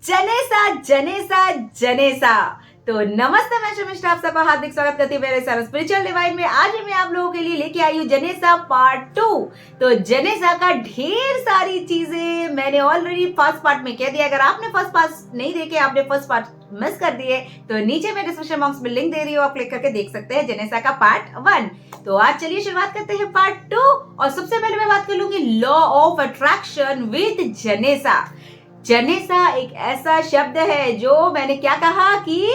जनेसा जनेसा जनेसा। तो नमस्ते, मैं शर्मिष्ठा आप सबका हार्दिक स्वागत करती हूँ मेरे स्पिरिचुअल डिवाइन में। आज मैं आप लोगों के लिए लेके आई हूँ जनेसा पार्ट 2। तो जनेसा का ढेर सारी चीजें मैंने ऑलरेडी फर्स्ट पार्ट में कह दिया। अगर आपने फर्स्ट पार्ट नहीं देखे, आपने फर्स्ट पार्ट मिस कर दिए, तो नीचे मैं डिस्क्रिप्शन बॉक्स में लिंक दे रही हूँ, आप क्लिक करके देख सकते हैं जनेसा का पार्ट 1। तो आज चलिए शुरुआत करते हैं पार्ट 2। और सबसे पहले मैं बात कर लूंगी लॉ ऑफ अट्रैक्शन विद जनेसा। जनेसा एक ऐसा शब्द है जो मैंने क्या कहा कि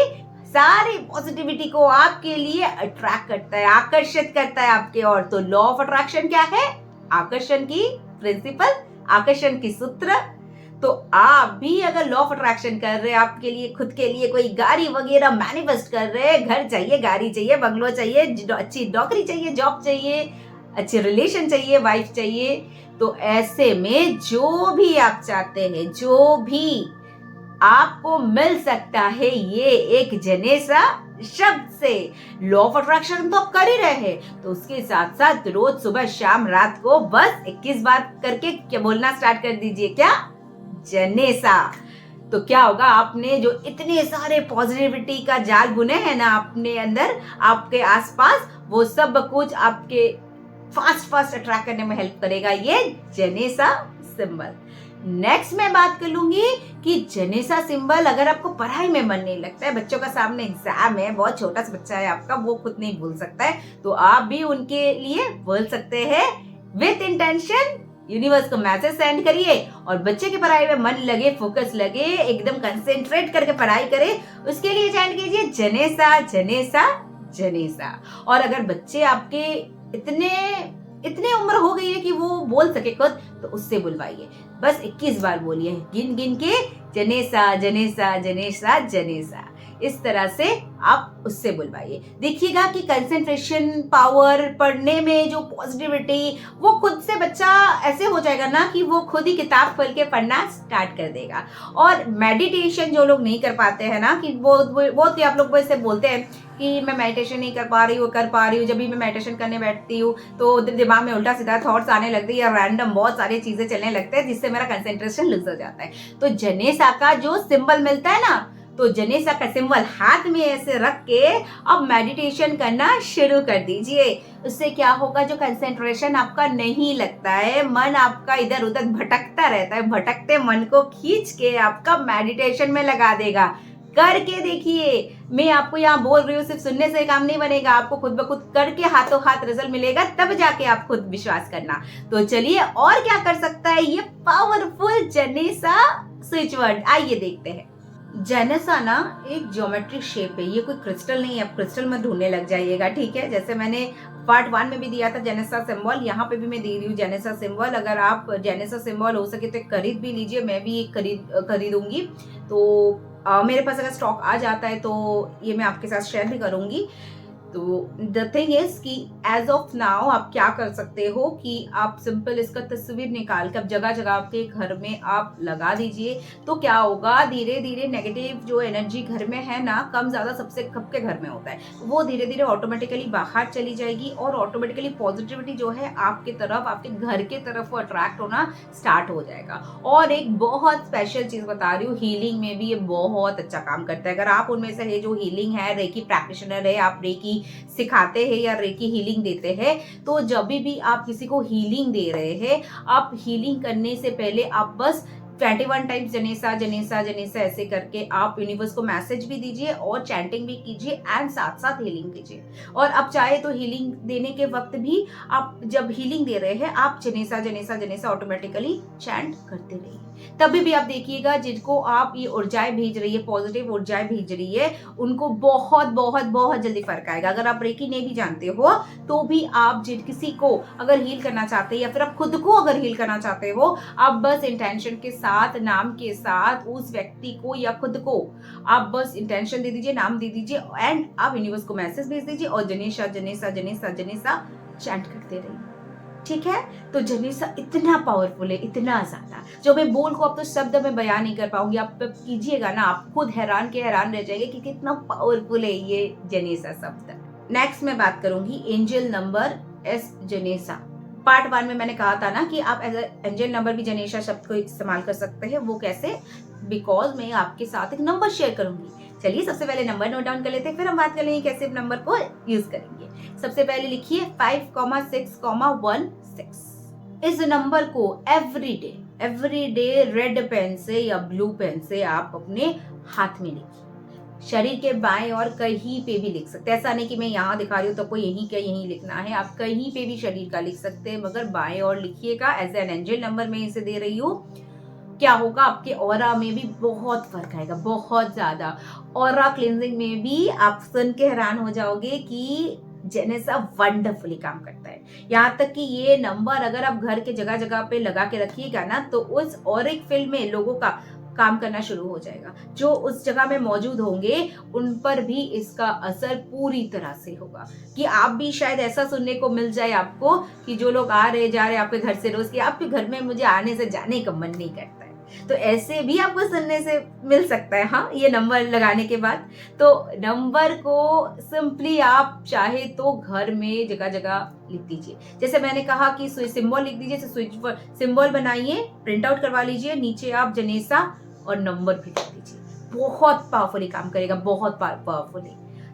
सारी पॉजिटिविटी को आपके लिए अट्रैक्ट करता है, आकर्षित करता है आपके ओर। तो लॉ ऑफ अट्रैक्शन क्या है? आकर्षण की प्रिंसिपल, आकर्षण की सूत्र। तो आप भी अगर लॉ ऑफ अट्रैक्शन कर रहे हैं, आपके लिए खुद के लिए कोई गाड़ी वगैरह मैनिफेस्ट कर रहे हैं, घर चाहिए, गाड़ी चाहिए, बंगलो चाहिए, अच्छी नौकरी चाहिए, जॉब चाहिए, अच्छे रिलेशन चाहिए, वाइफ चाहिए, तो ऐसे में जो भी आप चाहते हैं, जो भी आपको मिल सकता है, ये एक जनेसा शब्द से। लॉ ऑफ अट्रैक्शन तो आप कर ही रहे हैं, तो उसके साथ साथ रोज सुबह शाम रात को बस 21 बार करके क्या बोलना स्टार्ट कर दीजिए, क्या? जनेसा। तो क्या होगा, आपने जो इतने सारे पॉजिटिविटी का जाल बुने हैं ना अपने अंदर, आपके आसपास, वो सब कुछ आपके फास्ट अट्रैक्ट करने में हेल्प करेगा ये जनेसा सिंबल। नेक्स्ट मैं बात कर लूंगी कि जनेसा सिंबल, अगर आपको पढ़ाई में मन नहीं लगता है, बच्चों का सामने एग्जाम है, बहुत छोटा सा बच्चा है आपका, वो खुद नहीं भूल सकता है, तो आप भी उनके लिए बोल सकते हैं विथ इंटेंशन। यूनिवर्स को मैसेज सेंड करिए और बच्चे की पढ़ाई में मन लगे, फोकस लगे, एकदम कंसेंट्रेट करके पढ़ाई करे, उसके लिए चैंट कीजिए जनेसा जनेसा जनेसा। और अगर बच्चे आपके इतने उम्र हो गई है कि वो बोल सके खुद, तो उससे बुलवाइए, बस 21 बार बोलिए गिन गिन के, जनेसा जनेसा जनेसा जनेसा। इस तरह से आप उससे बुलवाइए। देखिएगा कि कंसंट्रेशन पावर, पढ़ने में जो पॉजिटिविटी, वो खुद से बच्चा ऐसे हो जाएगा ना कि वो खुद ही किताब खोल के पढ़ना स्टार्ट कर देगा। और मेडिटेशन जो लोग नहीं कर पाते हैं ना, कि वो आप लोग वैसे बोलते हैं कि मैं मेडिटेशन नहीं कर पा रही हूँ, जब भी मैं मेडिटेशन करने बैठती हूँ तो दिमाग में उल्टा सीधा थॉट्स आने लगते हैं या रैंडम बहुत सारी चीजें चलने लगते हैं, जिससे मेरा कंसंट्रेशन लूज हो जाता है। तो जनेसा का जो सिंबल मिलता है ना, तो जनेसा का सिंबल हाथ में ऐसे रख के अब मेडिटेशन करना शुरू कर दीजिए। उससे क्या होगा, जो कंसंट्रेशन आपका नहीं लगता है, मन आपका इधर उधर भटकता रहता है, भटकते मन को खींच के आपका मेडिटेशन में लगा देगा। करके देखिए, मैं आपको यहाँ बोल रही हूँ, सिर्फ सुनने से काम नहीं बनेगा, आपको खुद ब खुद करके हाथों हाथ रिजल्ट मिलेगा, तब जाके आप खुद विश्वास करना। तो चलिए, और क्या कर सकता है ये पावरफुल जनेसा स्विच वर्ड, आइए देखते हैं। जनेसा ना एक ज्योमेट्रिक शेप है, ये कोई क्रिस्टल नहीं है, आप क्रिस्टल में ढूंढने लग जाइएगा, ठीक है? जैसे मैंने पार्ट 1 में भी दिया था जनेसा सिंबल, यहाँ पे भी मैं दे रही हूँ जनेसा सिंबल। अगर आप जनेसा सिंबल हो सके तो खरीद भी लीजिए, मैं भी एक खरीदूंगी। तो मेरे पास अगर स्टॉक आ जाता है तो ये मैं आपके साथ शेयर भी करूंगी। तो द थिंग इज कि एज ऑफ नाउ आप क्या कर सकते हो कि आप सिंपल इसका तस्वीर निकाल कर जगह जगह आपके घर में आप लगा दीजिए। तो क्या होगा, धीरे धीरे नेगेटिव जो एनर्जी घर में है ना, कम ज्यादा सबके घर में होता है, वो धीरे धीरे ऑटोमेटिकली बाहर चली जाएगी और ऑटोमेटिकली पॉजिटिविटी जो है आपके तरफ, आपके घर के तरफ वो अट्रैक्ट होना स्टार्ट हो जाएगा। और एक बहुत स्पेशल चीज बता रही हूँ, हीलिंग में भी ये बहुत अच्छा काम करता है। अगर आप उनमें से है जो हीलिंग है, रेकी प्रैक्टिशनर है, आप रेकी सिखाते हैं या रेकी हीलिंग देते हैं, तो जब भी आप किसी को हीलिंग दे रहे हैं, आप हीलिंग करने से पहले आप बस 21 टाइम्स जनेसा जनेसा जनेसा ऐसे करके आप यूनिवर्स को मैसेज भी दीजिए और चैंटिंग भी कीजिए एंड साथ साथ हीलिंग कीजिए। और अब चाहे तो हीलिंग देने के वक्त भी आप जब हीलिंग दे रहे हैं, आप जनेसा जनेसा जनेसा ऑटोमेटिकली चैंट करते रहिए। तभी भी आप देखिएगा, जिनको आप ये ऊर्जाएं भेज रही है, पॉजिटिव ऊर्जाएं भेज रही है, उनको बहुत बहुत बहुत जल्दी फर्क आएगा। अगर आप रेकी नहीं भी जानते हो, तो भी आप किसी को अगर हील करना चाहते हैं या फिर आप खुद को अगर हील करना चाहते हो, आप बस इंटेंशन के साथ, नाम के साथ उस व्यक्ति को या खुद को आप बस इंटेंशन दे दीजिए, नाम दे दीजिए एंड आप यूनिवर्स को मैसेज भेज दीजिए और जनेसा जनेसा जनेसा जनेसा चैंट करते रहिए, ठीक है? तो जनेसा इतना पावरफुल है, इतना ज्यादा, जो मैं बोल को अब तो शब्द में बयान नहीं कर पाऊंगी। आप कीजिएगा ना, आप खुद हैरान रह जाएंगे कि कितना पावरफुल है ये जनेसा शब्द। नेक्स्ट मैं बात करूंगी एंजल नंबर एस जनेसा पार्ट 1 में मैंने कहा था ना कि आप एज एंजल नंबर भी जनेशा शब्द को इस्तेमाल कर सकते हैं। वो कैसे? बिकॉज मैं आपके साथ एक नंबर शेयर करूंगी। चलिए सबसे पहले नंबर नोट डाउन कर लेते हैं, फिर हम बात कर लेंगे कैसे नंबर को यूज करेंगे। सबसे पहले लिखिए 5,6,1,6। इस नंबर को एवरी डे रेड पेन से या ब्लू पेन से आप अपने हाथ में लिखिए। शरीर के बाएं और कहीं पे भी लिख सकते हैं। ऐसा नहीं कि मैं यहाँ दिखा रही हूँ तो कोई यहीं लिखना है, आप कहीं पे भी शरीर का लिख सकते हैं, मगर बाएं और लिखिएगा। एज एन एंजल नंबर मैं इसे दे रही हूँ। क्या होगा? आपके ऑरा में भी बहुत फर्क आएगा, बहुत ज्यादा। ऑरा क्लींजिंग में भी आप सुन के हैरान हो जाओगे कि जेनेसा वंडरफुली काम करता है। यहाँ तक कि ये नंबर अगर आप घर के जगह जगह पे लगा के रखिएगा ना, तो उस ऑरिक फील्ड में लोगों का काम करना शुरू हो जाएगा। जो उस जगह में मौजूद होंगे उन पर भी इसका असर पूरी तरह से होगा। कि आप भी शायद ऐसा सुनने को मिल जाए आपको कि जो लोग आ रहे जा रहे आपके घर से रोज, कि आपके घर में मुझे आने से जाने का मन नहीं करता है, तो ऐसे भी आपको सुनने से मिल सकता है। हाँ, ये नंबर लगाने के बाद तो नंबर को सिंपली आप चाहे तो घर में जगह जगह लिख दीजिए। जैसे मैंने कहा कि सिंबल लिख दीजिए, स्विच सिंबल बनाइए, प्रिंट आउट करवा लीजिए, नीचे आप जनेसा और नंबर भी लिख दीजिए। बहुत पावरफुली काम करेगा, बहुत पावरफुली।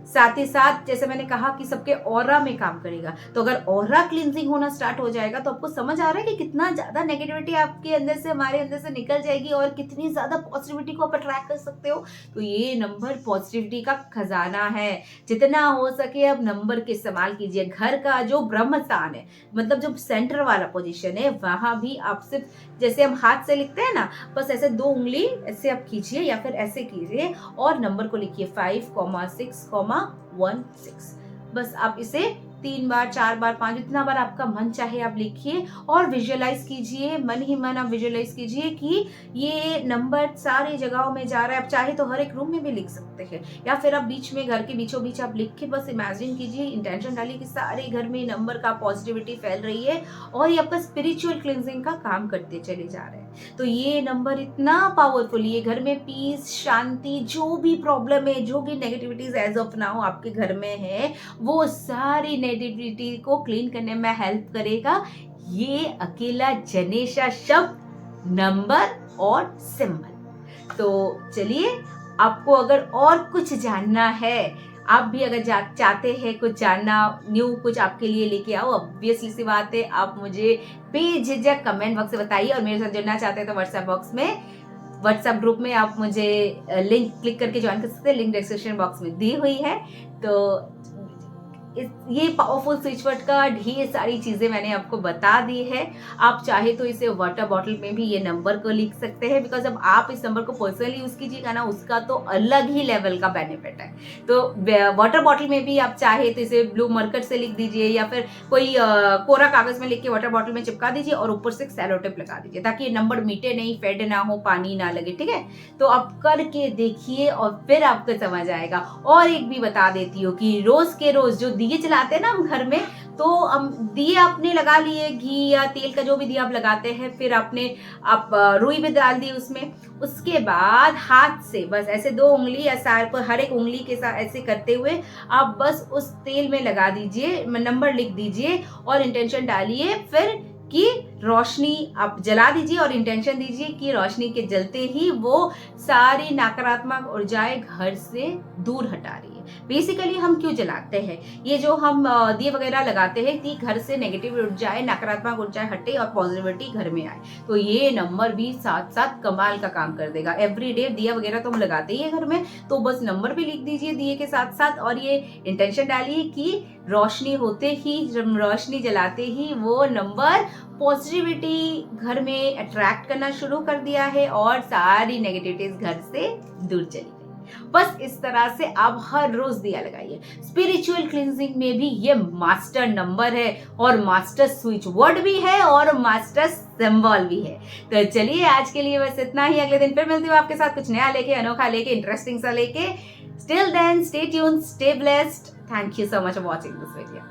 साथ ही साथ जैसे मैंने कहा कि सबके ऑरा में काम करेगा। तो अगर ऑरा क्लींजिंग होना स्टार्ट हो जाएगा तो आपको समझ आ रहा है कि कितना ज्यादा नेगेटिविटी आपके अंदर से, हमारे अंदर से निकल जाएगी और कितनी ज्यादा पॉजिटिविटी को आप अट्रैक्ट कर सकते हो। तो ये नंबर पॉजिटिविटी का खजाना है। जितना हो सके अब नंबर के इस्तेमाल कीजिए। घर का जो ब्रह्म स्थान है, मतलब जो सेंटर वाला पोजीशन है, वहां भी आप सिर्फ जैसे हम हाथ से लिखते हैं ना, बस ऐसे 2 उंगली ऐसे आप कीजिए या फिर ऐसे कीजिए और नंबर को लिखिए 5,6,1,6। बस आप इसे 3 बार, 4 बार, 5, जितना बार आपका मन चाहे आप लिखिए और विजुअलाइज कीजिए। मन ही मन आप विजुअलाइज कीजिए कि ये नंबर सारी जगहों में जा रहा है। आप चाहे तो हर एक रूम में भी लिख सकते हैं, या फिर आप बीच में, घर के बीचों बीच आप लिख के बस इमेजिन कीजिए, इंटेंशन डालिए कि सारे घर में नंबर का पॉजिटिविटी फैल रही है और ये आपका स्पिरिचुअल क्लींजिंग का काम करते चले जा रहे हैं। तो ये नंबर इतना पावरफुल, ये घर में पीस, शांति, जो भी प्रॉब्लम है, जो भी नेगेटिविटीज एज ऑफ नाउ आपके घर में है, वो सारी नेगेटिविटी को क्लीन करने में हेल्प करेगा ये अकेला जनेशा शब्द, नंबर और सिंबल। तो चलिए, आपको अगर और कुछ जानना है, आप भी अगर चाहते हैं कुछ जानना, न्यू कुछ आपके लिए लेके आओ, ऑब्वियसली सी बात है, आप मुझे बेझिझक कमेंट बॉक्स में बताइए। और मेरे साथ जुड़ना चाहते हैं तो व्हाट्सएप ग्रुप में आप मुझे लिंक क्लिक करके ज्वाइन कर सकते हैं। लिंक डिस्क्रिप्शन बॉक्स में दी हुई है। तो ये पावरफुल स्विच वर्ड का ढेर सारी चीजें मैंने आपको बता दी है। आप चाहे तो इसे वाटर बॉटल में भी ये नंबर को लिख सकते हैं, बिकॉज अब आप इस नंबर को पर्सनली यूज कीजिएगा ना, उसका तो अलग ही लेवल का बेनिफिट है। तो वाटर बॉटल में भी आप चाहे तो इसे ब्लू मार्कर से लिख दीजिए, या फिर कोई कोरा कागज में लिख के वाटर बॉटल में चिपका दीजिए और ऊपर से सेलो टेप लगा दीजिए, ताकि ये नंबर मीटे नहीं, फेड ना हो, पानी ना लगे। ठीक है, तो आप करके देखिए और फिर आपको समझ आएगा। और एक भी बता देती हूँ कि रोज के रोज जो दिए जलाते हैं ना हम घर में, तो हम दिए आपने लगा लिए, घी या तेल का जो भी दिया आप लगाते हैं, फिर आप रुई भी डाल दी उसमें। उसके बाद हाथ से बस ऐसे 2 उंगली या सार पर हर एक उंगली के साथ ऐसे करते हुए आप बस उस तेल में लगा दीजिए, नंबर लिख दीजिए और इंटेंशन डालिए फिर कि रोशनी आप जला दीजिए और इंटेंशन दीजिए कि रोशनी के जलते ही वो सारी नकारात्मक ऊर्जाएं घर से दूर हटा रही है। बेसिकली हम क्यों जलाते हैं? ये जो हम दिए वगैरह लगाते हैं कि घर से नेगेटिव ऊर्जाएं, नकारात्मक ऊर्जाएं हटे और पॉजिटिविटी घर में आए। तो ये नंबर भी साथ साथ कमाल का काम कर देगा। एवरीडे दिया वगैरह तो हम लगाते ही है घर में, तो बस नंबर भी लिख दीजिए दिए के साथ साथ और ये इंटेंशन डालिए कि रोशनी होते ही, रोशनी जलाते ही वो नंबर पॉजिटिविटी घर में अट्रैक्ट करना शुरू कर दिया है और सारी नेगेटिविटीज घर से दूर चली गई। बस इस तरह से आप हर रोज दिया लगाइए। स्पिरिचुअल क्लींजिंग में भी ये मास्टर नंबर है और मास्टर स्विच वर्ड भी है और मास्टर सिंबल भी है। तो चलिए, आज के लिए बस इतना ही। अगले दिन फिर मिलती हूँ आपके साथ कुछ नया लेके, अनोखा लेके, इंटरेस्टिंग सा लेके। Till then, stay tuned, stay blessed. Thank you so much for watching this video.